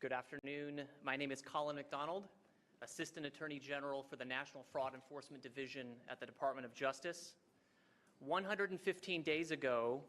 Good afternoon. My name is Colin McDonald, Assistant Attorney General for the National Fraud Enforcement Division at the Department of Justice. 115 days ago,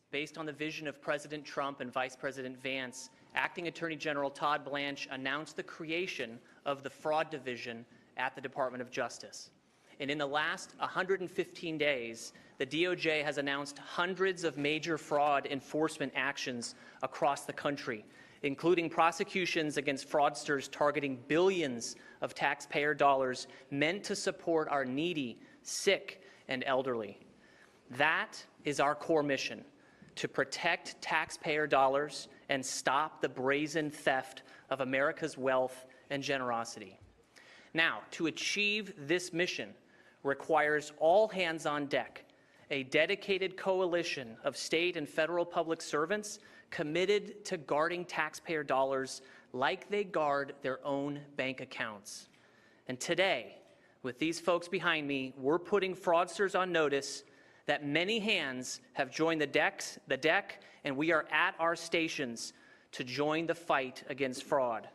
based on the vision of President Trump and Vice President Vance, Acting Attorney General Todd Blanche announced the creation of the Fraud Division at the Department of Justice. And in the last 115 days, the DOJ has announced hundreds of major fraud enforcement actions across the country, including prosecutions against fraudsters targeting billions of taxpayer dollars meant to support our needy, sick, and elderly. That is our core mission, to protect taxpayer dollars and stop the brazen theft of America's wealth and generosity. Now, to achieve this mission requires all hands on deck, a dedicated coalition of state and federal public servants committed to guarding taxpayer dollars like they guard their own bank accounts. And today, with these folks behind me, we're putting fraudsters on notice that many hands have joined the deck, and we are at our stations to join the fight against fraud.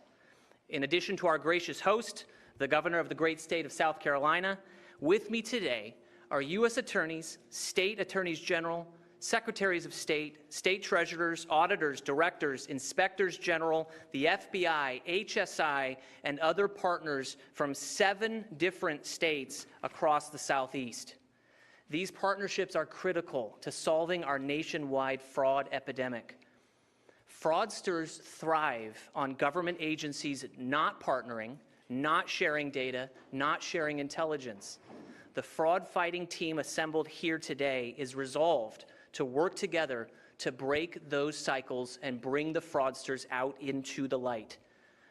In addition to our gracious host, the governor of the great state of South Carolina, with me today are U.S. attorneys, state attorneys general, secretaries of state, state treasurers, auditors, directors, inspectors general, the FBI, HSI, and other partners from 7 different states across the Southeast. These partnerships are critical to solving our nationwide fraud epidemic. Fraudsters thrive on government agencies not partnering, not sharing data, not sharing intelligence. The fraud-fighting team assembled here today is resolved to work together to break those cycles and bring the fraudsters out into the light.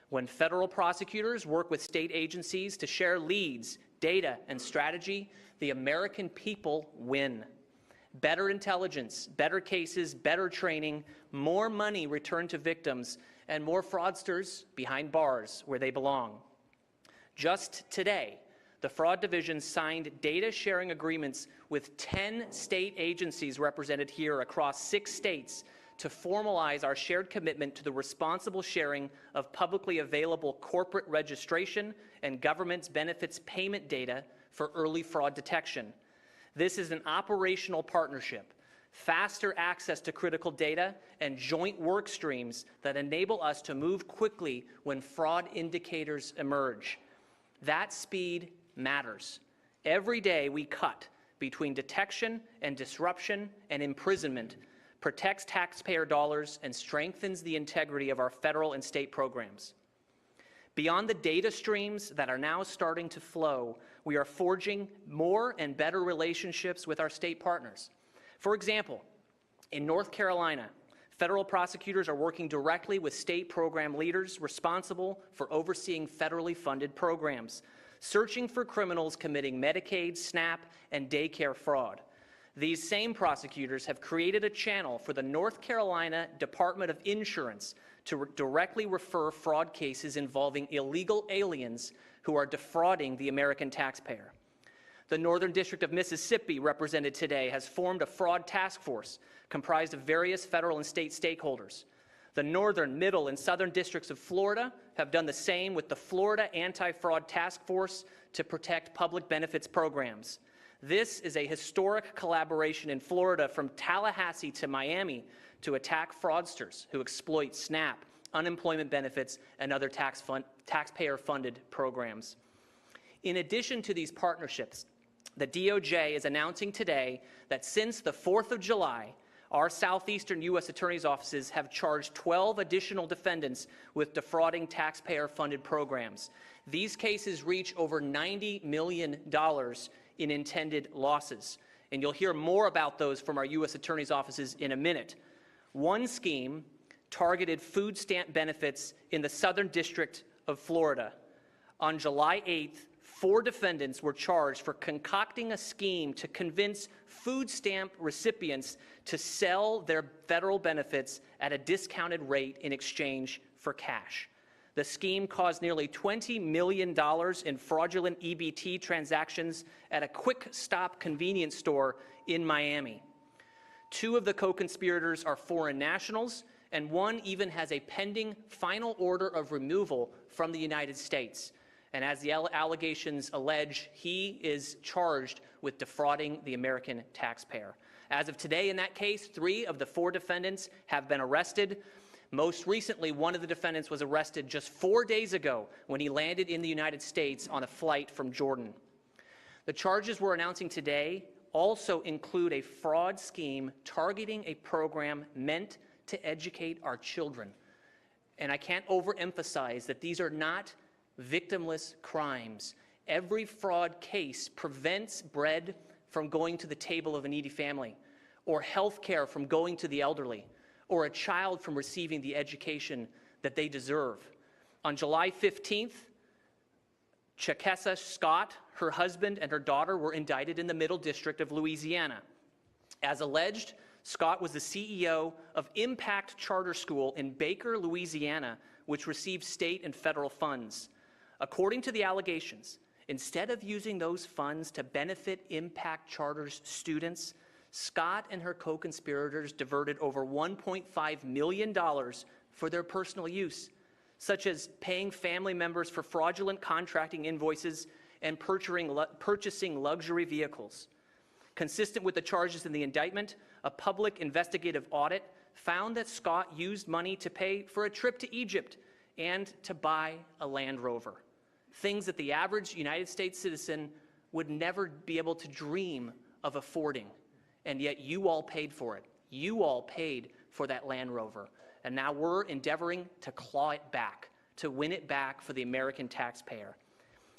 When federal prosecutors work with state agencies to share leads, data, and strategy, the American people win. Better intelligence, better cases, better training, more money returned to victims, and more fraudsters behind bars where they belong. Just today, the Fraud Division signed data sharing agreements with 10 state agencies represented here across 6 states to formalize our shared commitment to the responsible sharing of publicly available corporate registration and government benefits payment data for early fraud detection. This is an operational partnership, faster access to critical data, and joint work streams that enable us to move quickly when fraud indicators emerge. That speed matters. Every day we cut between detection and disruption and imprisonment protects taxpayer dollars and strengthens the integrity of our federal and state programs. Beyond the data streams that are now starting to flow, we are forging more and better relationships with our state partners. For example, in North Carolina, federal prosecutors are working directly with state program leaders responsible for overseeing federally funded programs, searching for criminals committing Medicaid, SNAP, and daycare fraud. These same prosecutors have created a channel for the North Carolina Department of Insurance to directly refer fraud cases involving illegal aliens who are defrauding the American taxpayer. The Northern District of Mississippi, represented today, has formed a fraud task force comprised of various federal and state stakeholders. The Northern, Middle, and Southern Districts of Florida have done the same with the Florida Anti-Fraud Task Force to protect public benefits programs. This is a historic collaboration in Florida from Tallahassee to Miami to attack fraudsters who exploit SNAP, unemployment benefits, and other taxpayer-funded programs. In addition to these partnerships, the DOJ is announcing today that since the 4th of July, our southeastern U.S. attorneys' offices have charged 12 additional defendants with defrauding taxpayer-funded programs. These cases reach over $90 million in intended losses, and you'll hear more about those from our U.S. attorneys' offices in a minute. One scheme targeted food stamp benefits in the Southern District of Florida. On July 8th, 4 defendants were charged for concocting a scheme to convince food stamp recipients to sell their federal benefits at a discounted rate in exchange for cash. The scheme caused nearly $20 million in fraudulent EBT transactions at a quick stop convenience store in Miami. 2 of the co-conspirators are foreign nationals, and one even has a pending final order of removal from the United States. And as the allegations allege, he is charged with defrauding the American taxpayer. As of today, in that case, 3 of the 4 defendants have been arrested. Most recently, one of the defendants was arrested just 4 days ago when he landed in the United States on a flight from Jordan. The charges we're announcing today also include a fraud scheme targeting a program meant to educate our children. And I can't overemphasize that these are not victimless crimes. Every fraud case prevents bread from going to the table of a needy family, or health care from going to the elderly, or a child from receiving the education that they deserve. On July 15th, Chakessa Scott, her husband, and her daughter were indicted in the Middle District of Louisiana. As alleged, Scott was the CEO of Impact Charter School in Baker, Louisiana, which received state and federal funds. According to the allegations, instead of using those funds to benefit Impact Charter's students, Scott and her co-conspirators diverted over $1.5 million for their personal use, such as paying family members for fraudulent contracting invoices and purchasing luxury vehicles. Consistent with the charges in the indictment, a public investigative audit found that Scott used money to pay for a trip to Egypt and to buy a Land Rover, things that the average United States citizen would never be able to dream of affording. And yet you all paid for it. You all paid for that Land Rover. And now we're endeavoring to claw it back, to win it back for the American taxpayer.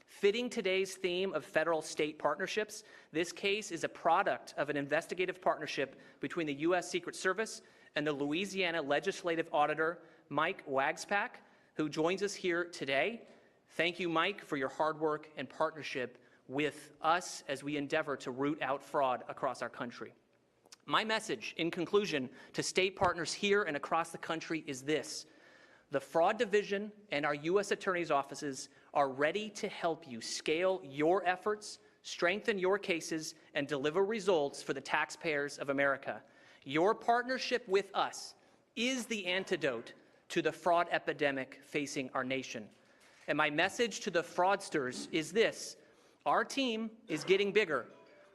Fitting today's theme of federal-state partnerships, this case is a product of an investigative partnership between the U.S. Secret Service and the Louisiana Legislative Auditor, Mike Wagspack, who joins us here today. Thank you, Mike, for your hard work and partnership with us as we endeavor to root out fraud across our country. My message, in conclusion, to state partners here and across the country is this: the Fraud Division and our U.S. Attorney's offices are ready to help you scale your efforts, strengthen your cases, and deliver results for the taxpayers of America. Your partnership with us is the antidote to the fraud epidemic facing our nation. And my message to the fraudsters is this: our team is getting bigger,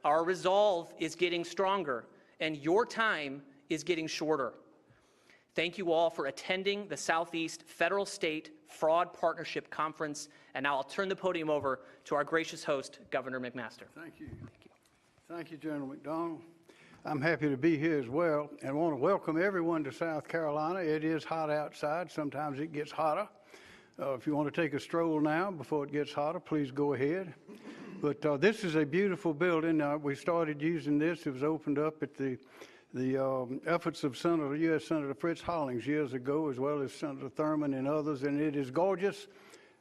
our resolve is getting stronger, and your time is getting shorter. Thank you all for attending the Southeast Federal State Fraud Partnership Conference, and now I'll turn the podium over to our gracious host, Governor McMaster. Thank you. Thank you. Thank you, General McDonald. I'm happy to be here as well, and want to welcome everyone to South Carolina. It is hot outside. Sometimes it gets hotter. If you want to take a stroll now before it gets hotter, please go ahead. But this is a beautiful building. We started using this. It was opened up at the efforts of U.S. Senator Fritz Hollings years ago, as well as Senator Thurman and others, and it is gorgeous.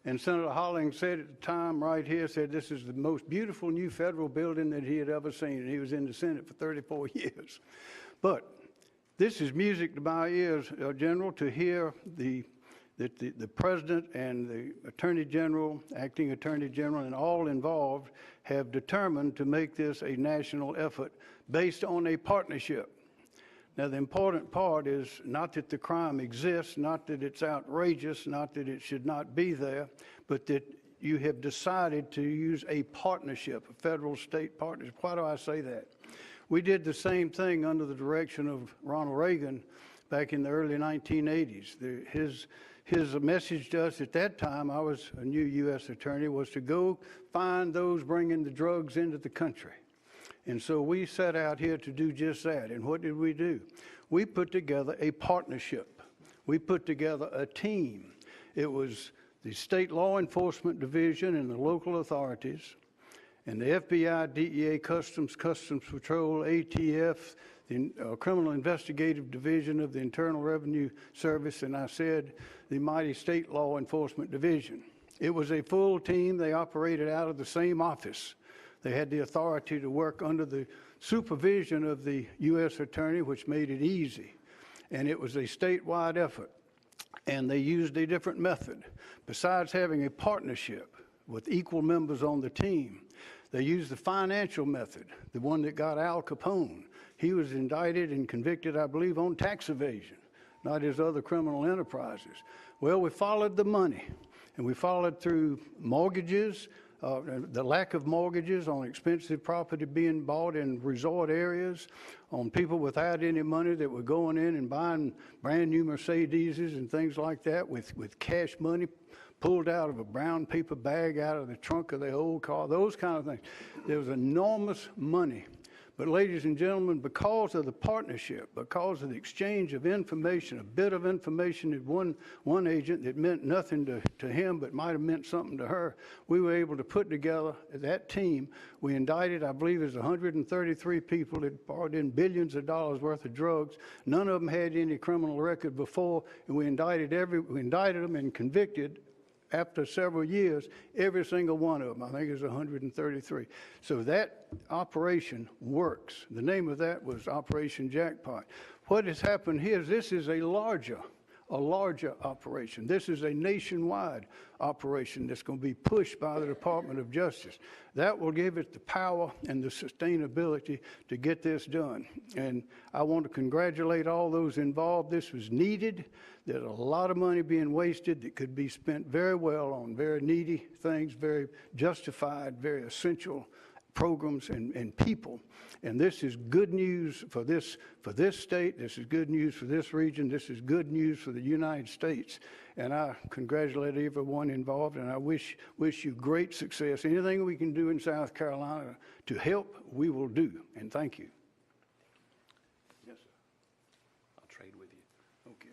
And Senator Hollings said at the time right here, said this is the most beautiful new federal building that he had ever seen, and he was in the Senate for 34 years. But this is music to my ears, General, to hear that the President and the Attorney General, Acting Attorney General, and all involved have determined to make this a national effort based on a partnership. Now, the important part is not that the crime exists, not that it's outrageous, not that it should not be there, but that you have decided to use a partnership, a federal-state partnership. Why do I say that? We did the same thing under the direction of Ronald Reagan back in the early 1980s. His message to us at that time, I was a new U.S. attorney, was to go find those bringing the drugs into the country. And so we set out here to do just that. And what did we do? We put together a partnership. We put together a team. It was the State Law Enforcement Division and the local authorities, and the FBI, DEA, Customs Patrol, ATF, the Criminal Investigative Division of the Internal Revenue Service, and I said the mighty State Law Enforcement Division. It was a full team. They operated out of the same office. They had the authority to work under the supervision of the U.S. Attorney, which made it easy. And it was a statewide effort. And they used a different method. Besides having a partnership with equal members on the team, they used the financial method, the one that got Al Capone. He was indicted and convicted, I believe, on tax evasion not his other criminal enterprises. Well, we followed the money, and we followed through mortgages, the lack of mortgages on expensive property being bought in resort areas, on people without any money that were going in and buying brand new Mercedeses and things like that with cash money pulled out of a brown paper bag out of the trunk of their old car, those kind of things. There was enormous money. But ladies and gentlemen, because of the partnership, because of the exchange of information, a bit of information that one agent that meant nothing to him but might have meant something to her, we were able to put together that team. We indicted, I believe it was 133 people that brought in billions of dollars worth of drugs. None of them had any criminal record before, and we indicted them and convicted after several years, every single one of them. I think it was 133. So that operation works. The name of that was Operation Jackpot. What has happened here is this is a larger operation. This is a nationwide operation that's going to be pushed by the Department of Justice. That will give it the power and the sustainability to get this done. And I want to congratulate all those involved. This was needed. There's a lot of money being wasted that could be spent very well on very needy things, very justified, very essential programs and people. And this is good news for this state. This is good news for this region. This is good news for the United States. And I congratulate everyone involved, and I wish you great success. Anything we can do in South Carolina to help, we will do. And thank you. Yes, sir. I'll trade with you. Okay.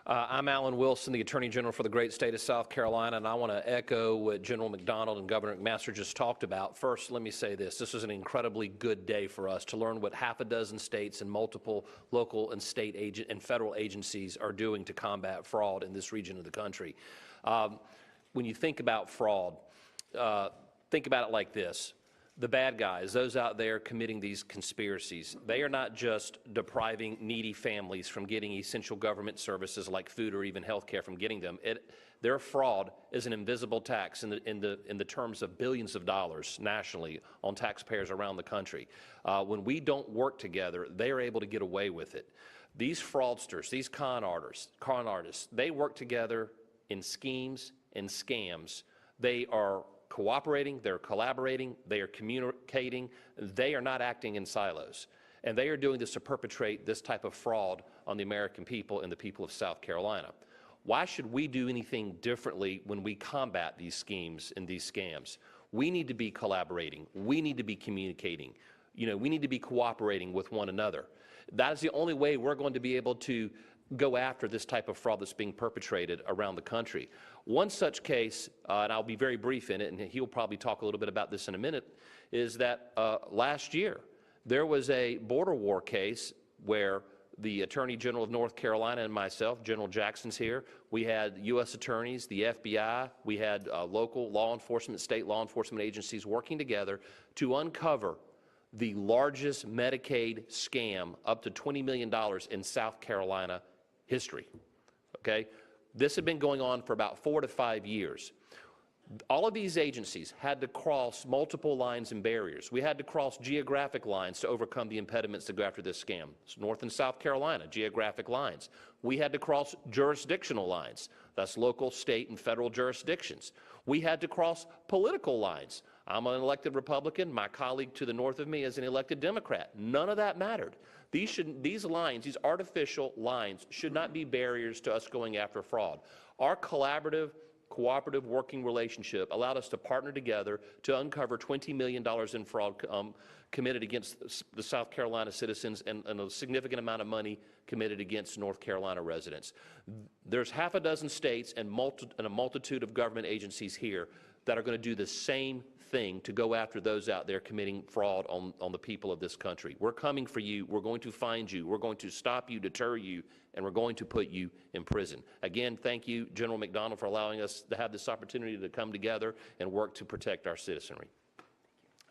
I'm Alan Wilson, the Attorney General for the great state of South Carolina, and I want to echo what General McDonald and Governor McMaster just talked about. First, let me say this. This was an incredibly good day for us to learn what half a dozen states and multiple local and state and federal agencies are doing to combat fraud in this region of the country. When you think about fraud, think about it like this. The bad guys, those out there committing these conspiracies, they are not just depriving needy families from getting essential government services like food or even health care from getting them. Their fraud is an invisible tax in the terms of billions of dollars nationally on taxpayers around the country. When we don't work together, they are able to get away with it. These fraudsters, these con artists, they work together in schemes and scams. They are cooperating, they're collaborating, they are communicating, they are not acting in silos. And they are doing this to perpetrate this type of fraud on the American people and the people of South Carolina. Why should we do anything differently when we combat these schemes and these scams? We need to be collaborating. We need to be communicating. We need to be cooperating with one another. That is the only way we're going to be able to go after this type of fraud that's being perpetrated around the country. One such case, and I'll be very brief in it, and he'll probably talk a little bit about this in a minute, is that last year there was a border war case where the Attorney General of North Carolina and myself, General Jackson's here, we had U.S. attorneys, the FBI, we had local law enforcement, state law enforcement agencies working together to uncover the largest Medicaid scam up to $20 million in South Carolina history, okay? This had been going on for about 4 to 5 years. All of these agencies had to cross multiple lines and barriers. We had to cross geographic lines to overcome the impediments to go after this scam. It's North and South Carolina, geographic lines. We had to cross jurisdictional lines. That's local, state, and federal jurisdictions. We had to cross political lines. I'm an elected Republican. My colleague to the north of me is an elected Democrat. None of that mattered. These lines, these artificial lines, should not be barriers to us going after fraud. Our collaborative, cooperative working relationship allowed us to partner together to uncover $20 million in fraud committed against the South Carolina citizens and a significant amount of money committed against North Carolina residents. There's half a dozen states and a multitude of government agencies here that are going to do the same thing to go after those out there committing fraud on the people of this country. We're coming for you. We're going to find you. We're going to stop you, deter you, and we're going to put you in prison. Again, thank you, General McDonald, for allowing us to have this opportunity to come together and work to protect our citizenry.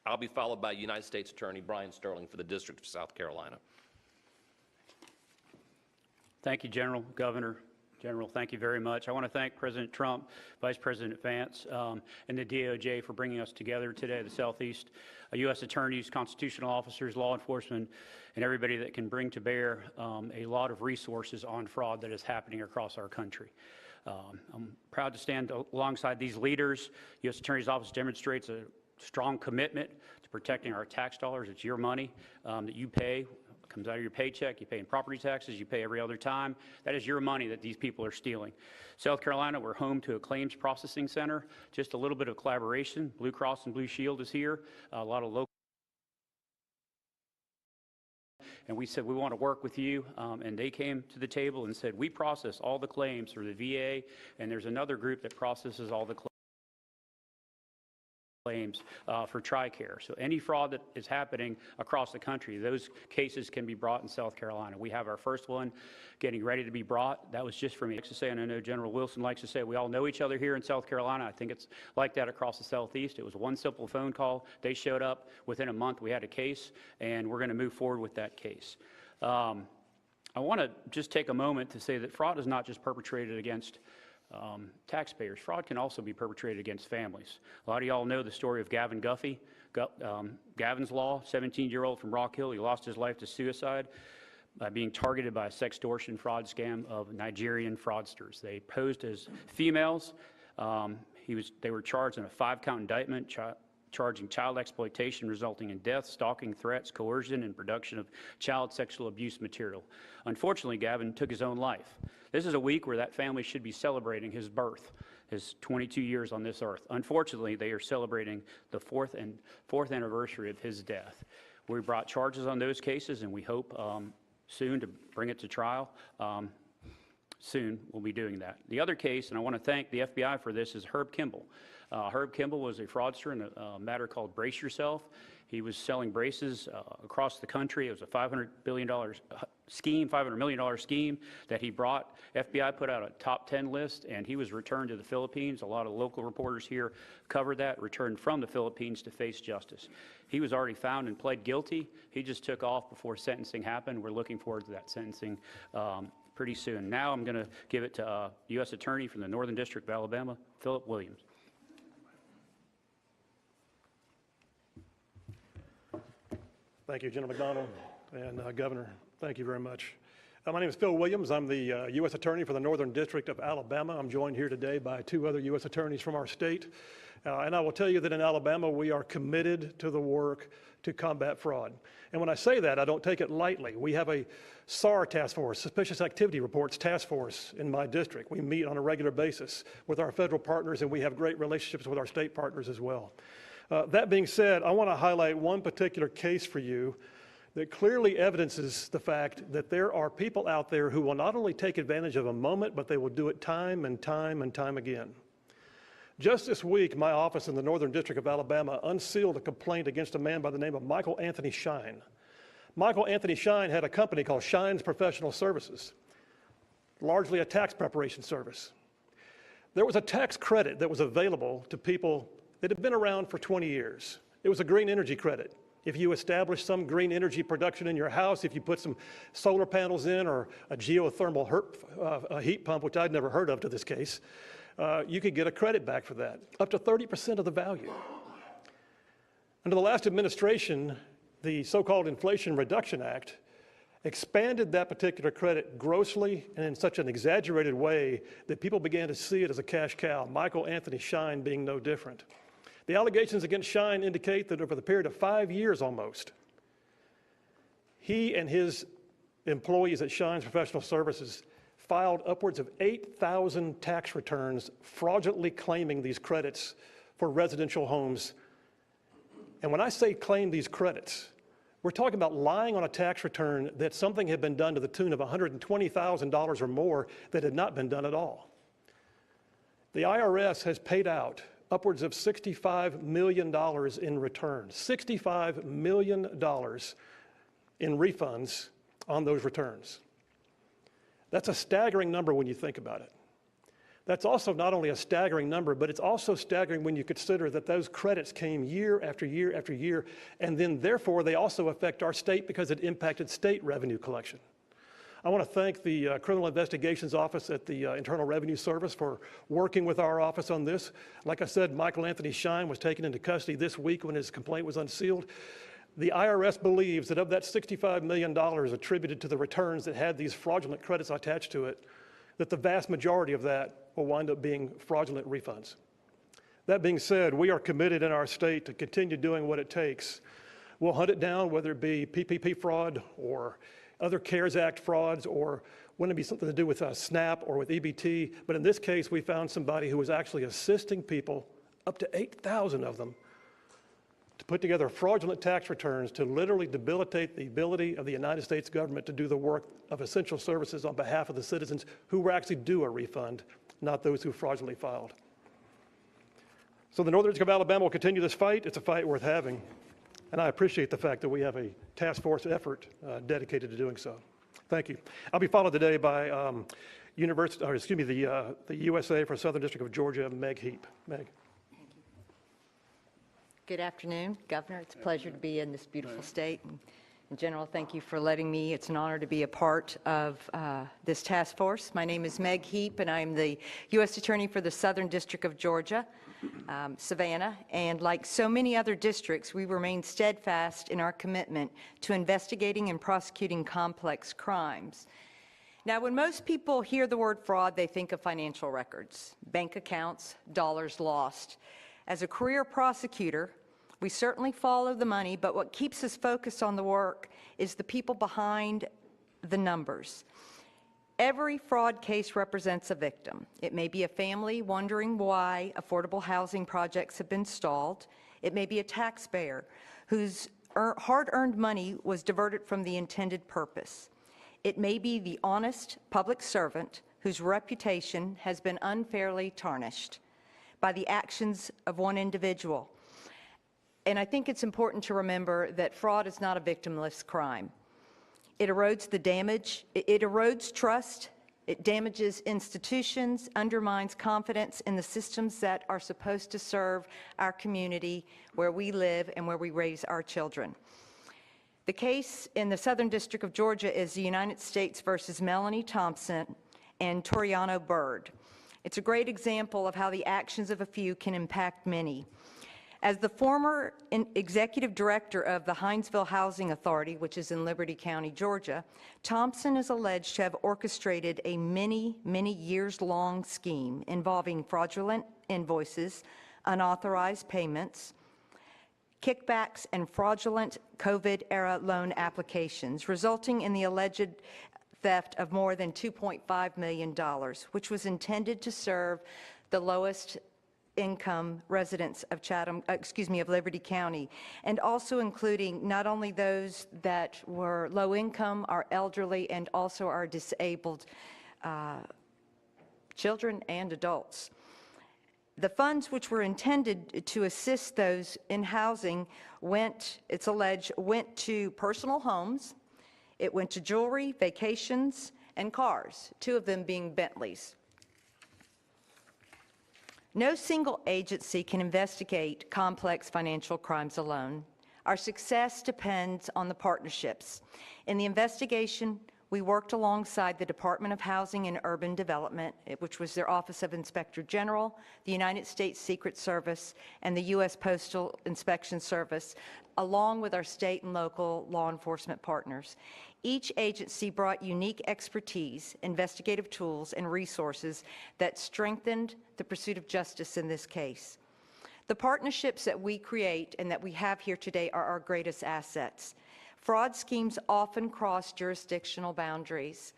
I'll be followed by United States Attorney Brian Sterling for the District of South Carolina. Thank you, General, Governor, General, thank you very much. I want to thank President Trump, Vice President Vance, and the DOJ for bringing us together today, the Southeast U.S. attorneys, constitutional officers, law enforcement, and everybody that can bring to bear a lot of resources on fraud that is happening across our country. I'm proud to stand alongside these leaders. U.S. Attorney's Office demonstrates a strong commitment to protecting our tax dollars. It's your money that you pay. Comes out of your paycheck, you pay in property taxes, you pay every other time. That is your money that these people are stealing. South Carolina, we're home to a claims processing center. Just a little bit of collaboration. Blue Cross and Blue Shield is here. A lot of local. And we said, we want to work with you. And they came to the table and said, we process all the claims through the VA, and there's another group that processes all the claims for TRICARE. So any fraud that is happening across the country, those cases can be brought in South Carolina. We have our first one getting ready to be brought. That was just for me. I like to say, and I know General Wilson likes to say, we all know each other here in South Carolina. I think it's like that across the Southeast. It was one simple phone call. They showed up. Within a month, we had a case, and we're going to move forward with that case. I want to just take a moment to say that fraud is not just perpetrated against taxpayers. Fraud can also be perpetrated against families. A lot of y'all know the story of Gavin Guffey. Gavin's Law, 17-year-old from Rock Hill. He lost his life to suicide by being targeted by a sextortion fraud scam of Nigerian fraudsters. They posed as females. They were charged in a 5-count indictment, charging child exploitation resulting in death, stalking, threats, coercion, and production of child sexual abuse material. Unfortunately, Gavin took his own life. This is a week where that family should be celebrating his birth, his 22 years on this earth. Unfortunately, they are celebrating the fourth anniversary of his death. We brought charges on those cases, and we hope soon to bring it to trial. Soon we'll be doing that. The other case, and I want to thank the FBI for this, is Herb Kimball. Herb Kimball was a fraudster in a matter called Brace Yourself. He was selling braces across the country. It was a $500 million scheme that he brought. FBI put out a top 10 list, and he was returned to the Philippines. A lot of local reporters here covered that, returned from the Philippines to face justice. He was already found and pled guilty. He just took off before sentencing happened. We're looking forward to that sentencing pretty soon. Now I'm going to give it to U.S. Attorney from the Northern District of Alabama, Philip Williams. Thank you, General McDonald, and Governor, thank you very much. My name is Phil Williams. I'm the U.S. Attorney for the Northern District of Alabama. I'm joined here today by 2 other U.S. attorneys from our state. And I will tell you that in Alabama, we are committed to the work to combat fraud. And when I say that, I don't take it lightly. We have a SAR task force, Suspicious Activity Reports task force in my district. We meet on a regular basis with our federal partners, and we have great relationships with our state partners as well. That being said, I want to highlight one particular case for you that clearly evidences the fact that there are people out there who will not only take advantage of a moment, but they will do it time and time and time again. Just this week, my office in the Northern District of Alabama unsealed a complaint against a man by the name of Michael Anthony Shine. Michael Anthony Shine had a company called Shine's Professional Services, largely a tax preparation service. There was a tax credit that was available to people that had been around for 20 years. It was a green energy credit. If you establish some green energy production in your house, if you put some solar panels in or a geothermal heat pump, which I'd never heard of to this case, you could get a credit back for that, up to 30% of the value. Under the last administration, the so-called Inflation Reduction Act expanded that particular credit grossly and in such an exaggerated way that people began to see it as a cash cow, Michael Anthony Shine being no different. The allegations against Shine indicate that over the period of 5 years almost, he and his employees at Shine's Professional Services filed upwards of 8,000 tax returns fraudulently claiming these credits for residential homes. And when I say claim these credits, we're talking about lying on a tax return that something had been done to the tune of $120,000 or more that had not been done at all. The IRS has paid out upwards of $65 million in returns, $65 million in refunds on those returns. That's a staggering number when you think about it. That's also not only a staggering number, but it's also staggering when you consider that those credits came year after year after year, and then therefore they also affect our state because it impacted state revenue collection. I want to thank the Criminal Investigations Office at the Internal Revenue Service for working with our office on this. Like I said, Michael Anthony Shine was taken into custody this week when his complaint was unsealed. The IRS believes that of that $65 million attributed to the returns that had these fraudulent credits attached to it, that the vast majority of that will wind up being fraudulent refunds. That being said, we are committed in our state to continue doing what it takes. We'll hunt it down, whether it be PPP fraud or other CARES Act frauds, or wouldn't it be something to do with SNAP or with EBT. But in this case, we found somebody who was actually assisting people, up to 8,000 of them, to put together fraudulent tax returns to literally debilitate the ability of the United States government to do the work of essential services on behalf of the citizens who were actually due a refund, not those who fraudulently filed. So the Northern District of Alabama will continue this fight. It's a fight worth having. And I appreciate the fact that we have a task force effort dedicated to doing so. Thank you. I'll be followed today by the USA for Southern District of Georgia, Meg Heap. Meg. Good afternoon, Governor. It's a pleasure to be in this beautiful state. And in general, thank you for letting me. It's an honor to be a part of this task force. My name is Meg Heap, and I'm the U.S. Attorney for the Southern District of Georgia, Savannah. And like so many other districts, we remain steadfast in our commitment to investigating and prosecuting complex crimes. Now, when most people hear the word fraud, they think of financial records, bank accounts, dollars lost. As a career prosecutor, we certainly follow the money, but what keeps us focused on the work is the people behind the numbers. Every fraud case represents a victim. It may be a family wondering why affordable housing projects have been stalled. It may be a taxpayer whose hard-earned money was diverted from the intended purpose. It may be the honest public servant whose reputation has been unfairly tarnished by the actions of one individual. And I think it's important to remember that fraud is not a victimless crime. It erodes it erodes trust, it damages institutions, undermines confidence in the systems that are supposed to serve our community where we live and where we raise our children. The case in the Southern District of Georgia is the United States versus Melanie Thompson and Toriano Bird. It's a great example of how the actions of a few can impact many. As the former executive director of the Hinesville Housing Authority, which is in Liberty County, Georgia, Thompson is alleged to have orchestrated a many years-long scheme involving fraudulent invoices, unauthorized payments, kickbacks, and fraudulent COVID-era loan applications, resulting in the alleged theft of more than $2.5 million, which was intended to serve the lowest income residents of of Liberty County, and also including not only those that were low income, our elderly, and also our disabled children and adults. The funds which were intended to assist those in housing it's alleged, went to personal homes, it went to jewelry, vacations, and cars, 2 of them being Bentleys. No single agency can investigate complex financial crimes alone. Our success depends on the partnerships. In the investigation, we worked alongside the Department of Housing and Urban Development, which was their Office of Inspector General, the United States Secret Service, and the U.S. Postal Inspection Service, along with our state and local law enforcement partners. Each agency brought unique expertise, investigative tools, and resources that strengthened the pursuit of justice in this case. The partnerships that we create and that we have here today are our greatest assets. Fraud schemes often cross jurisdictional boundaries.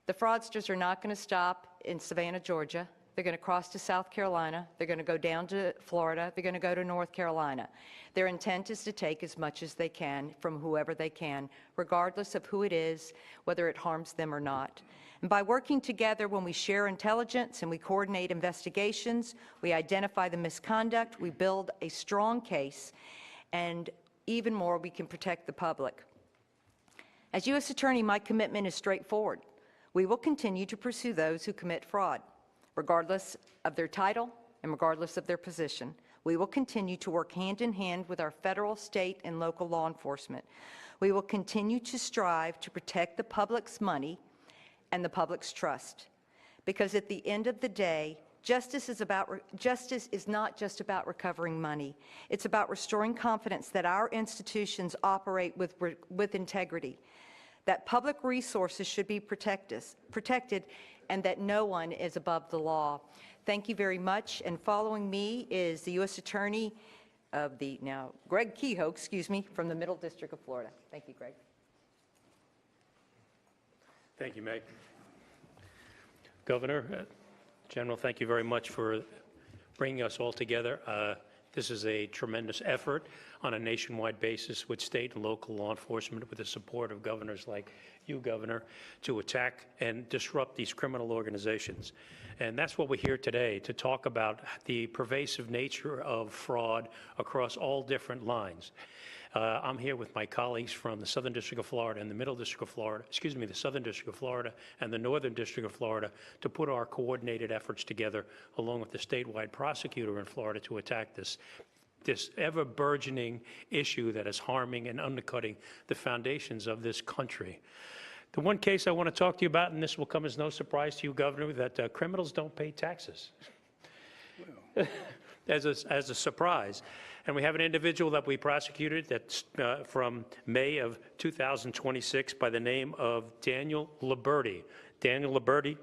The fraudsters are not going to stop in Savannah, Georgia. They're going to cross to South Carolina. They're going to go down to Florida. They're going to go to North Carolina. Their intent is to take as much as they can from whoever they can, regardless of who it is, whether it harms them or not. And by working together, when we share intelligence and we coordinate investigations, we identify the misconduct, we build a strong case, and even more, we can protect the public. As U.S. Attorney, my commitment is straightforward. We will continue to pursue those who commit fraud, regardless of their title and regardless of their position. We will continue to work hand in hand with our federal, state, and local law enforcement. We will continue to strive to protect the public's money and the public's trust. Because at the end of the day, justice is not just about recovering money. It's about restoring confidence that our institutions operate with integrity, that public resources should be protected, and that no one is above the law. Thank you very much. And following me is the U.S. Attorney of Greg Kehoe, from the Middle District of Florida. Thank you, Greg. Thank you, Meg. Governor, General, thank you very much for bringing us all together. This is a tremendous effort on a nationwide basis with state and local law enforcement, with the support of governors like you, Governor, to attack and disrupt these criminal organizations. And that's what we're here today, to talk about the pervasive nature of fraud across all different lines. I'm here with my colleagues from the Southern District of Florida and the Middle District of Florida, the Southern District of Florida and the Northern District of Florida, to put our coordinated efforts together along with the statewide prosecutor in Florida to attack this ever-burgeoning issue that is harming and undercutting the foundations of this country. The one case I want to talk to you about, and this will come as no surprise to you, Governor, that criminals don't pay taxes. As a surprise. And we have an individual that we prosecuted that's from May of 2026 by the name of Daniel Liberti. Daniel Liberti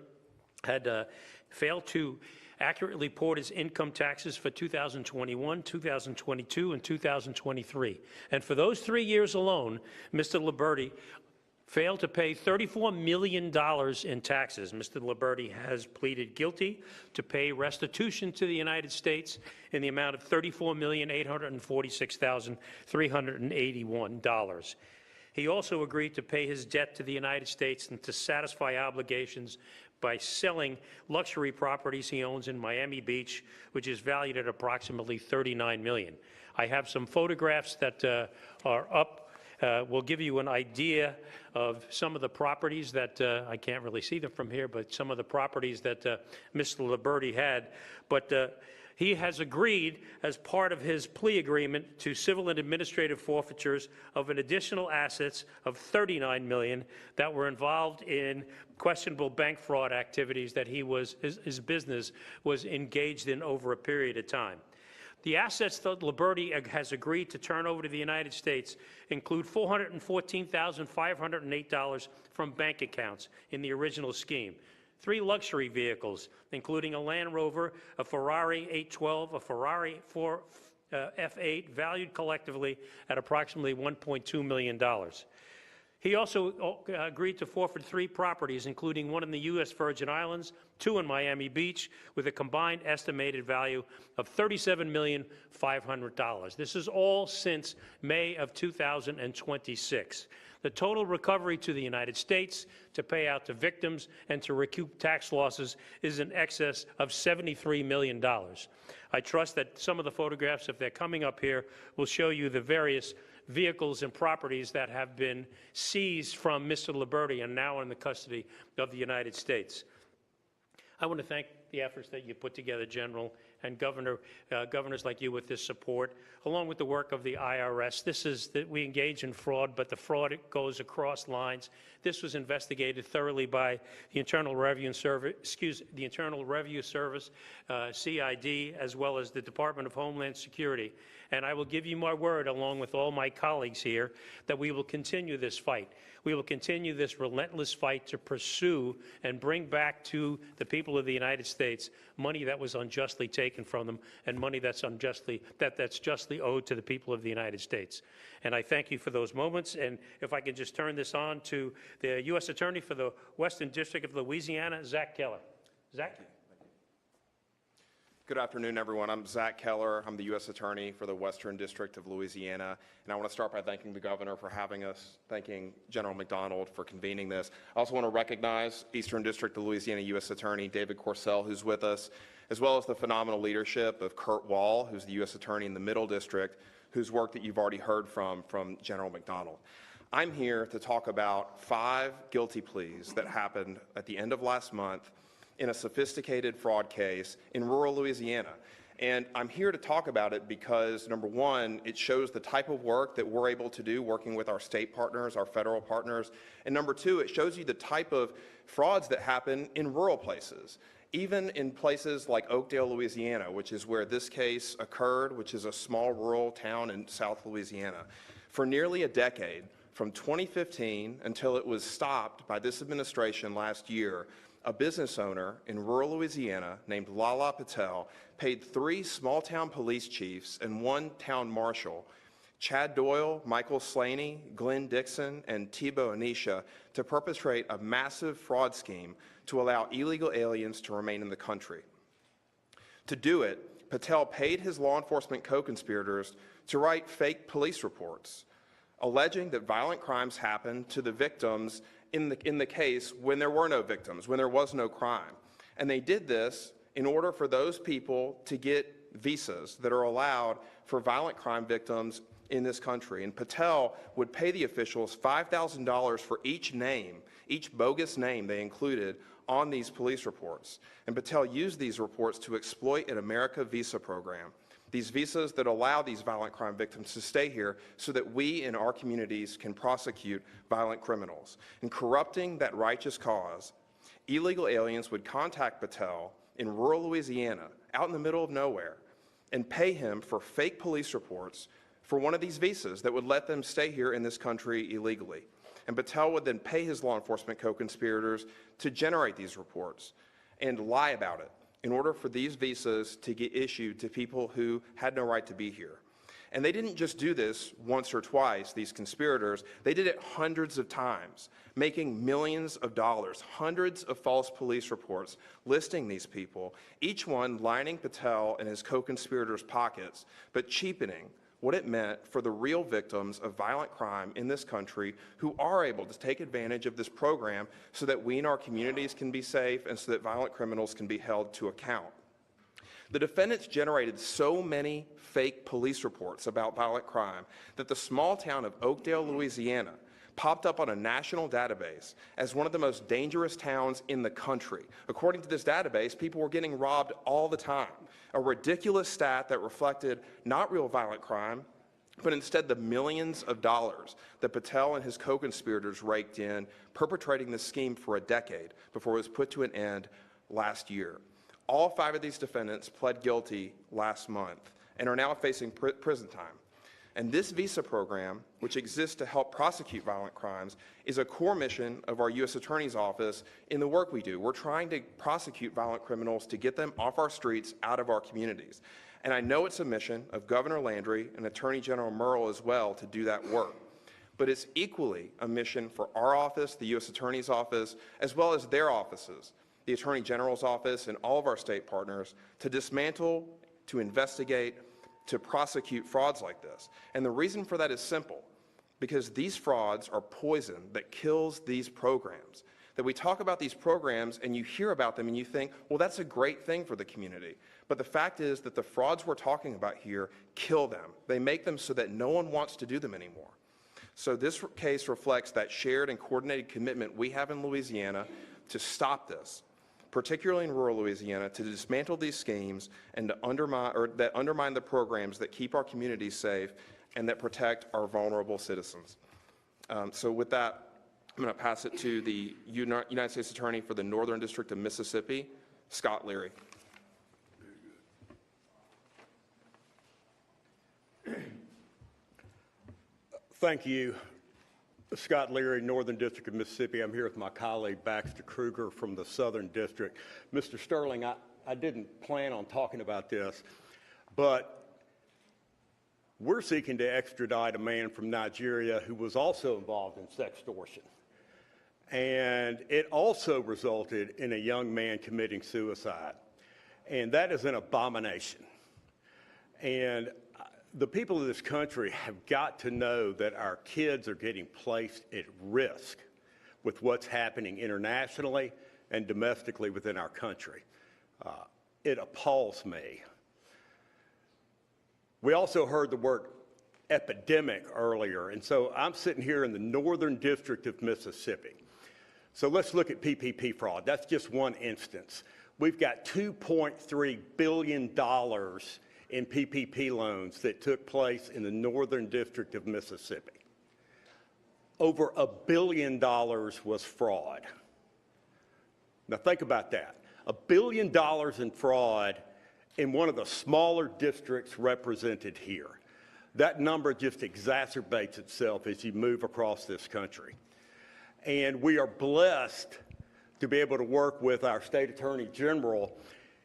had failed to accurately report his income taxes for 2021, 2022, and 2023. And for those 3 years alone, Mr. Liberti failed to pay $34 million in taxes. Mr. Liberti has pleaded guilty to pay restitution to the United States in the amount of $34,846,381. He also agreed to pay his debt to the United States and to satisfy obligations by selling luxury properties he owns in Miami Beach, which is valued at approximately $39 million. I have some photographs that are up. We'll give you an idea of some of the properties that, I can't really see them from here, but some of the properties that Mr. Liberti had. But he has agreed, as part of his plea agreement, to civil and administrative forfeitures of an additional assets of $39 million that were involved in questionable bank fraud activities that his business was engaged in over a period of time. The assets that Liberti has agreed to turn over to the United States include $414,508 from bank accounts in the original scheme, 3 luxury vehicles, including a Land Rover, a Ferrari 812, a Ferrari F8, valued collectively at approximately $1.2 million. He also agreed to forfeit 3 properties, including one in the U.S. Virgin Islands, 2 in Miami Beach, with a combined estimated value of $37,500,000. This is all since May of 2026. The total recovery to the United States to pay out to victims and to recoup tax losses is in excess of $73 million. I trust that some of the photographs, if they're coming up here, will show you the various vehicles and properties that have been seized from Mr. Liberti and now in the custody of the United States. I want to thank the efforts that you put together, General, and governors like you with this support, along with the work of the IRS. This is that we engage in fraud, but the fraud goes across lines. This was investigated thoroughly by the Internal Revenue Service, CID, as well as the Department of Homeland Security. And I will give you my word, along with all my colleagues here, that we will continue this fight. We will continue this relentless fight to pursue and bring back to the people of the United States money that was unjustly taken from them and money that's justly owed to the people of the United States. And I thank you for those moments. And if I could just turn this on to the U.S. Attorney for the Western District of Louisiana, Zach Keller. Zach? Good afternoon, everyone. I'm Zach Keller. I'm the U.S. Attorney for the Western District of Louisiana. And I want to start by thanking the Governor for having us, thanking General McDonald for convening this. I also want to recognize Eastern District of Louisiana U.S. Attorney David Corsell, who's with us, as well as the phenomenal leadership of Kurt Wall, who's the U.S. Attorney in the Middle District, whose work that you've already heard from General McDonald. I'm here to talk about 5 guilty pleas that happened at the end of last month in a sophisticated fraud case in rural Louisiana. And I'm here to talk about it because, number one, it shows the type of work that we're able to do working with our state partners, our federal partners. And number two, it shows you the type of frauds that happen in rural places, even in places like Oakdale, Louisiana, which is where this case occurred, which is a small rural town in South Louisiana. For nearly a decade, from 2015 until it was stopped by this administration last year, a business owner in rural Louisiana named Lala Patel paid 3 small-town police chiefs and 1 town marshal, Chad Doyle, Michael Slaney, Glenn Dixon, and Tebow Anisha, to perpetrate a massive fraud scheme to allow illegal aliens to remain in the country. To do it, Patel paid his law enforcement co-conspirators to write fake police reports, alleging that violent crimes happened to the victims in the case when there were no victims, when there was no crime. And they did this in order for those people to get visas that are allowed for violent crime victims in this country. And Patel would pay the officials $5,000 for each name, each bogus name they included on these police reports. And Patel used these reports to exploit an America visa program, these visas that allow these violent crime victims to stay here so that we in our communities can prosecute violent criminals. In corrupting that righteous cause, illegal aliens would contact Patel in rural Louisiana, out in the middle of nowhere, and pay him for fake police reports for one of these visas that would let them stay here in this country illegally. And Patel would then pay his law enforcement co-conspirators to generate these reports and lie about it in order for these visas to get issued to people who had no right to be here. And they didn't just do this once or twice, these conspirators, they did it hundreds of times, making millions of dollars, hundreds of false police reports listing these people, each one lining Patel and his co-conspirators' pockets, but cheapening what it meant for the real victims of violent crime in this country who are able to take advantage of this program so that we in our communities can be safe and so that violent criminals can be held to account. The defendants generated so many fake police reports about violent crime that the small town of Oakdale, Louisiana, popped up on a national database as one of the most dangerous towns in the country. According to this database, people were getting robbed all the time, a ridiculous stat that reflected not real violent crime, but instead the millions of dollars that Patel and his co-conspirators raked in, perpetrating this scheme for a decade before it was put to an end last year. All 5 of these defendants pled guilty last month and are now facing prison time. And this visa program, which exists to help prosecute violent crimes, is a core mission of our U.S. Attorney's Office in the work we do. We're trying to prosecute violent criminals to get them off our streets, out of our communities. And I know it's a mission of Governor Landry and Attorney General Murrell as well to do that work. But it's equally a mission for our office, the U.S. Attorney's Office, as well as their offices, the Attorney General's Office and all of our state partners, to dismantle, to investigate, to prosecute frauds like this. And the reason for that is simple, because these frauds are poison that kills these programs. That we talk about these programs and you hear about them and you think, well, that's a great thing for the community. But the fact is that the frauds we're talking about here kill them. They make them so that no one wants to do them anymore. So this case reflects that shared and coordinated commitment we have in Louisiana to stop this, particularly in rural Louisiana, to dismantle these schemes and to undermine the programs that keep our communities safe and that protect our vulnerable citizens. So with that, I'm going to pass it to the United States Attorney for the Northern District of Mississippi, Scott Leary. Thank you. Scott Leary, Northern District of Mississippi. I'm here with my colleague Baxter Kruger from the Southern District. Mr. Sterling, I didn't plan on talking about this, but we're seeking to extradite a man from Nigeria who was also involved in sextortion. And it also resulted in a young man committing suicide. And that is an abomination. And the people of this country have got to know that our kids are getting placed at risk with what's happening internationally and domestically within our country. It appalls me. We also heard the word epidemic earlier, and so I'm sitting here in the Northern District of Mississippi. So let's look at PPP fraud. That's just one instance. we've got $2.3 billion in PPP loans that took place in the Northern District of Mississippi. Over $1 billion was fraud. Now think about that. $1 billion in fraud in one of the smaller districts represented here. That number just exacerbates itself as you move across this country. And we are blessed to be able to work with our State Attorney General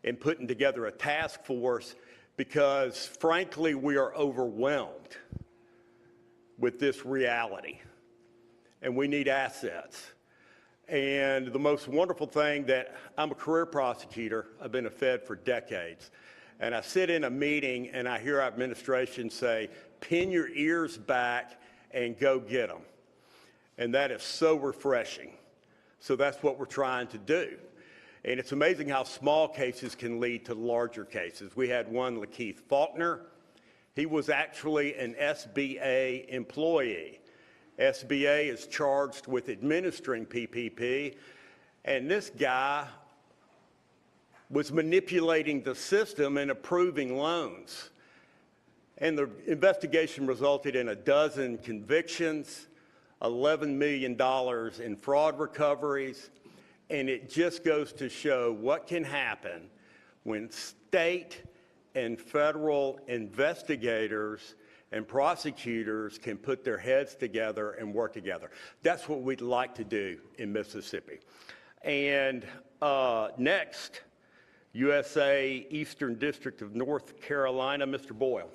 in putting together a task force because, frankly, we are overwhelmed with this reality, and we need assets. And the most wonderful thing that I'm a career prosecutor, I've been a Fed for decades, and I sit in a meeting and I hear our administration say, pin your ears back and go get them. And that is so refreshing. So that's what we're trying to do. And it's amazing how small cases can lead to larger cases. We had one, Lakeith Faulkner. He was actually an SBA employee. SBA is charged with administering PPP, and this guy was manipulating the system and approving loans. And the investigation resulted in 12 convictions, $11 million in fraud recoveries, and it just goes to show what can happen when state and federal investigators and prosecutors can put their heads together and work together. That's what we'd like to do in Mississippi. And next, USA Eastern District of North Carolina, Mr. Boyle.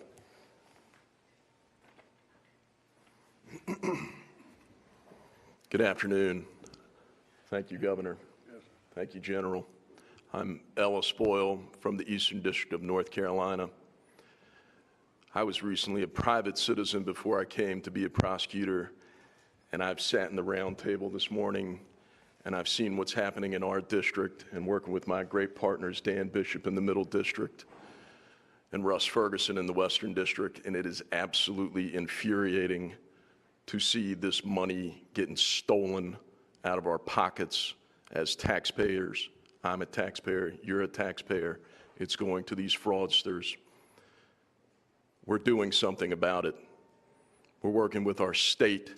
Good afternoon. Thank you, Governor. Thank you, General. I'm Ellis Boyle from the Eastern District of North Carolina. I was recently a private citizen before I came to be a prosecutor, and I've sat in the round table this morning, and I've seen what's happening in our district and working with my great partners, Dan Bishop in the Middle District and Russ Ferguson in the Western District, and it is absolutely infuriating to see this money getting stolen out of our pockets as taxpayers. I'm a taxpayer, you're a taxpayer. It's going to these fraudsters. We're doing something about it. We're working with our state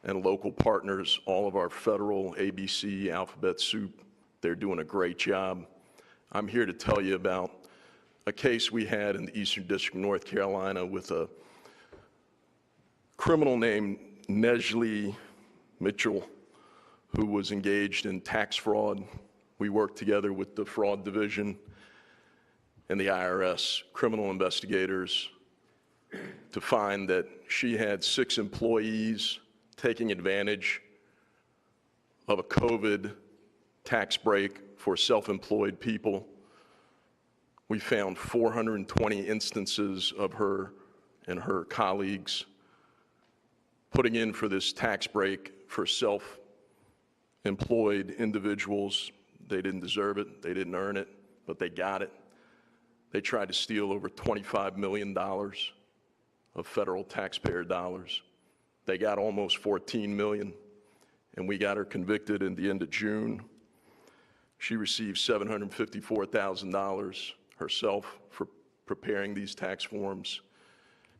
and local partners, all of our federal ABC, alphabet soup. They're doing a great job. I'm here to tell you about a case we had in the Eastern District of North Carolina with a criminal named Nestle Mitchell, who was engaged in tax fraud. We worked together with the Fraud Division and the IRS criminal investigators to find that she had 6 employees taking advantage of a COVID tax break for self-employed people. We found 420 instances of her and her colleagues putting in for this tax break for self-employed individuals. They didn't deserve it, they didn't earn it, but they got it. They tried to steal over $25 million of federal taxpayer dollars. They got almost 14 million, and we got her convicted in the end of June. She received $754,000 herself for preparing these tax forms,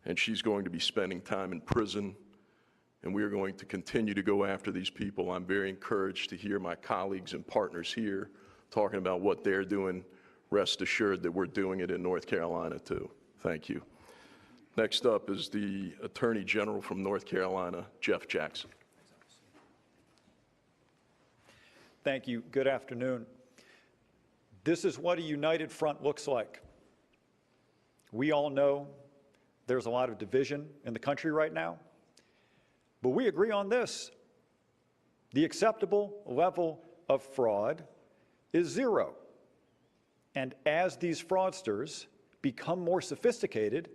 and she's going to be spending time in prison, and we are going to continue to go after these people. I'm very encouraged to hear my colleagues and partners here talking about what they're doing. Rest assured that we're doing it in North Carolina too. Thank you. Next up is the Attorney General from North Carolina, Jeff Jackson. Thank you. Good afternoon. This is what a united front looks like. We all know there's a lot of division in the country right now, but we agree on this. The acceptable level of fraud is 0. And as these fraudsters become more sophisticated,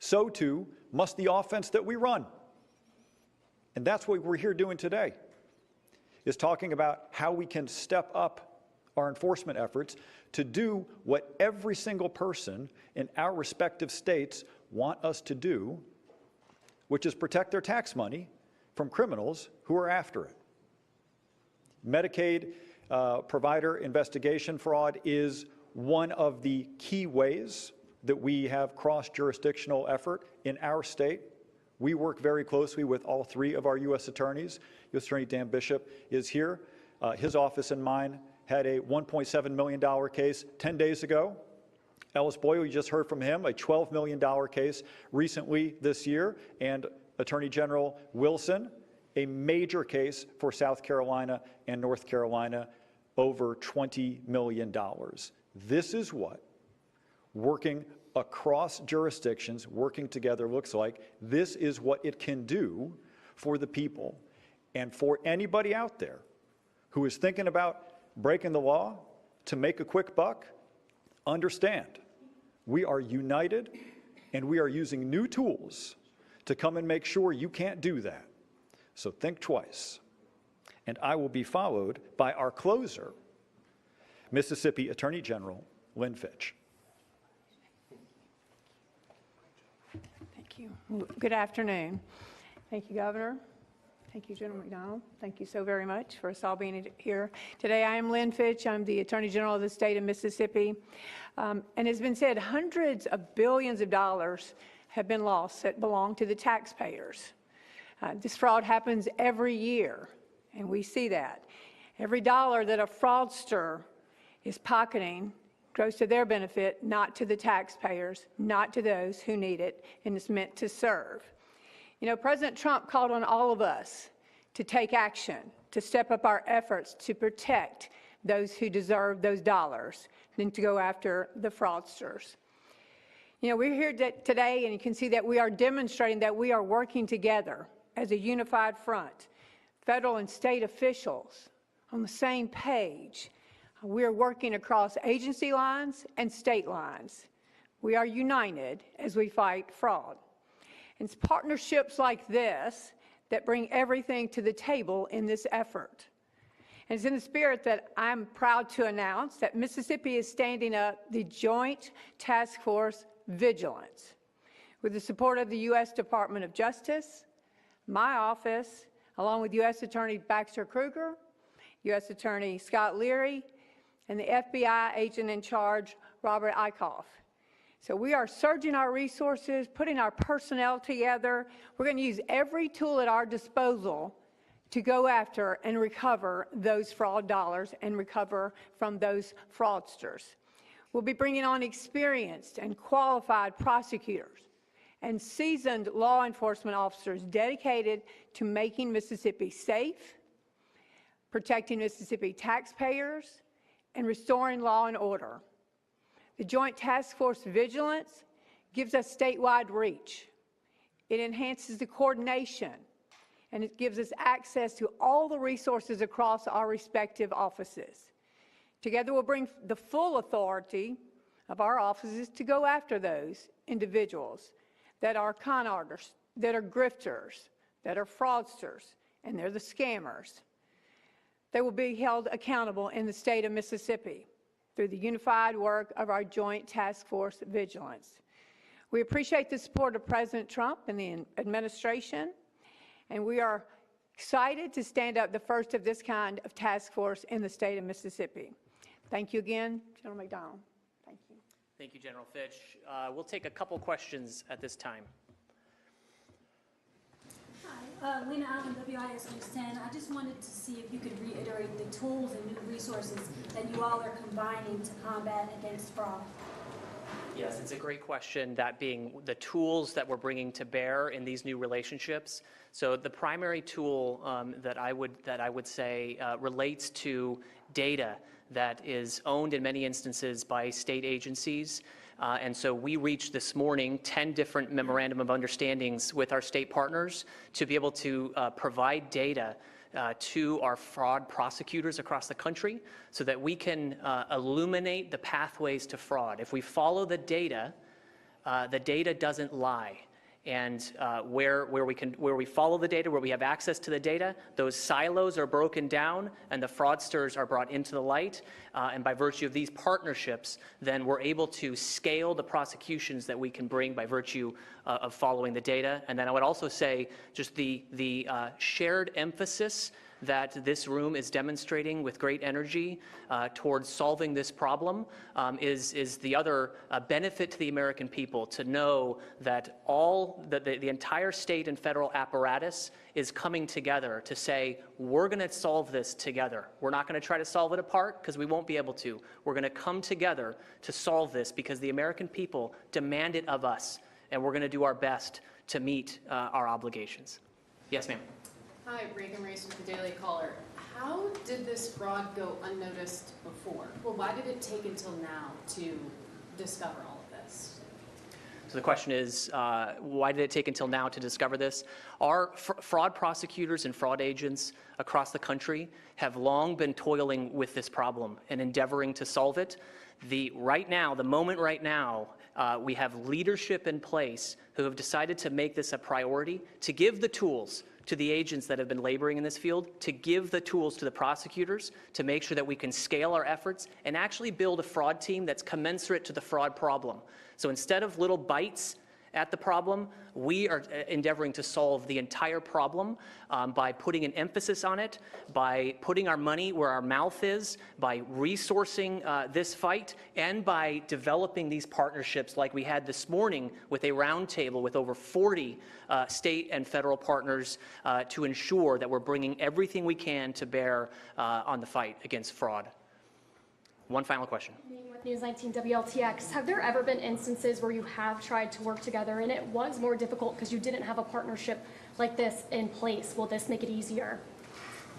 so too must the offense that we run. And that's what we're here doing today, is talking about how we can step up our enforcement efforts to do what every single person in our respective states want us to do, which is protect their tax money from criminals who are after it. Medicaid provider investigation fraud is one of the key ways that we have cross-jurisdictional effort in our state. We work very closely with all three of our U.S. attorneys. U.S. Attorney Dan Bishop is here. His office and mine had a $1.7 million case 10 days ago. Ellis Boyle, you just heard from him, a $12 million case recently this year. And Attorney General Wilson, a major case for South Carolina and North Carolina, over $20 million. This is what working across jurisdictions, working together looks like. This is what it can do for the people. And for anybody out there who is thinking about breaking the law to make a quick buck, understand, we are united and we are using new tools to come and make sure you can't do that. So think twice. And I will be followed by our closer, Mississippi Attorney General Lynn Fitch. Thank you. Good afternoon. Thank you, Governor. Thank you, General McDonald. Thank you so very much for us all being here today. I am Lynn Fitch. I'm the Attorney General of the state of Mississippi. And it's been said hundreds of billions of dollars have been lost that belong to the taxpayers. This fraud happens every year, and we see that. Every dollar that a fraudster is pocketing goes to their benefit, not to the taxpayers, not to those who need it, and it's meant to serve. You know, President Trump called on all of us to take action, to step up our efforts to protect those who deserve those dollars, and to go after the fraudsters. You know, we're here today, and you can see that we are demonstrating that we are working together as a unified front, federal and state officials on the same page. We are working across agency lines and state lines. We are united as we fight fraud. And it's partnerships like this that bring everything to the table in this effort. And it's in the spirit that I'm proud to announce that Mississippi is standing up the Joint Task Force Vigilance with the support of the U.S. Department of Justice, my office, along with U.S. Attorney Baxter Kruger, U.S. Attorney Scott Leary, and the FBI agent in charge, Robert Eichhoff. So we are surging our resources, putting our personnel together. We're going to use every tool at our disposal to go after and recover those fraud dollars and recover from those fraudsters. We'll be bringing on experienced and qualified prosecutors and seasoned law enforcement officers dedicated to making Mississippi safe, protecting Mississippi taxpayers, and restoring law and order. The Joint Task Force Vigilance gives us statewide reach. It enhances the coordination, and it gives us access to all the resources across our respective offices. Together, we'll bring the full authority of our offices to go after those individuals that are con artists, that are grifters, that are fraudsters, and they're the scammers. They will be held accountable in the state of Mississippi through the unified work of our Joint Task Force Vigilance. We appreciate the support of President Trump and the administration, and we are excited to stand up the first of this kind of task force in the state of Mississippi. Thank you again, General McDonald. Thank you. Thank you, General Fitch. We'll take a couple questions at this time. Hi, Lena Allen, WIS News 10. I just wanted to see if you could reiterate the tools and new resources that you all are combining to combat against fraud. Yes, it's a great question, that being the tools that we're bringing to bear in these new relationships. So the primary tool that I would say relates to data that is owned in many instances by state agencies. And so we reached this morning 10 different memorandum of understandings with our state partners to be able to provide data to our fraud prosecutors across the country so that we can illuminate the pathways to fraud. If we follow the data doesn't lie. And where we follow the data, where we have access to the data, those silos are broken down and the fraudsters are brought into the light. And by virtue of these partnerships, then we're able to scale the prosecutions that we can bring by virtue of following the data. And then I would also say just the shared emphasis that this room is demonstrating with great energy towards solving this problem is the other benefit to the American people, to know that the entire state and federal apparatus is coming together to say, we're going to solve this together. We're not going to try to solve it apart because we won't be able to. We're going to come together to solve this because the American people demand it of us, and we're going to do our best to meet our obligations. Yes, ma'am. Hi, Reagan Reese with the Daily Caller. How did this fraud go unnoticed before? Well, why did it take until now to discover all of this? So the question is, why did it take until now to discover this? Our fraud prosecutors and fraud agents across the country have long been toiling with this problem and endeavoring to solve it. The moment right now, we have leadership in place who have decided to make this a priority, to give the tools to the agents that have been laboring in this field, to give the tools to the prosecutors to make sure that we can scale our efforts and actually build a fraud team that's commensurate to the fraud problem. So instead of little bites at the problem, we are endeavoring to solve the entire problem by putting an emphasis on it, by putting our money where our mouth is, by resourcing this fight, and by developing these partnerships like we had this morning with a roundtable with over 40 state and federal partners to ensure that we're bringing everything we can to bear on the fight against fraud. One final question. News 19 WLTX, have there ever been instances where you have tried to work together and it was more difficult because you didn't have a partnership like this in place? Will this make it easier?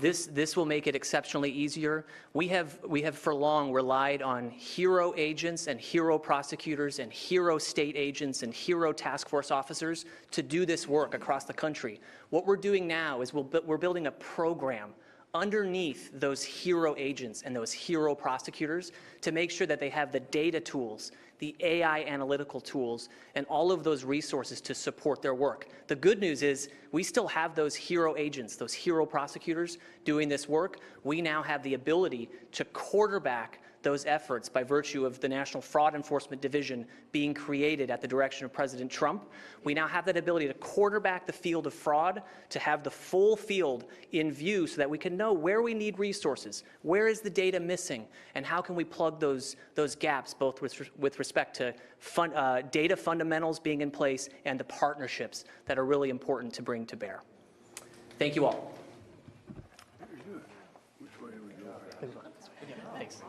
This will make it exceptionally easier. We have for long relied on hero agents and hero prosecutors and hero state agents and hero task force officers to do this work across the country. What we're doing now is we're building a program underneath those hero agents and those hero prosecutors to make sure that they have the data tools, the AI analytical tools, and all of those resources to support their work. The good news is we still have those hero agents, those hero prosecutors doing this work. We now have the ability to quarterback those efforts by virtue of the National Fraud Enforcement Division being created at the direction of President Trump. We now have that ability to quarterback the field of fraud, to have the full field in view so that we can know where we need resources, where is the data missing, and how can we plug those gaps, both with respect to data fundamentals being in place and the partnerships that are really important to bring to bear. Thank you all. Thanks.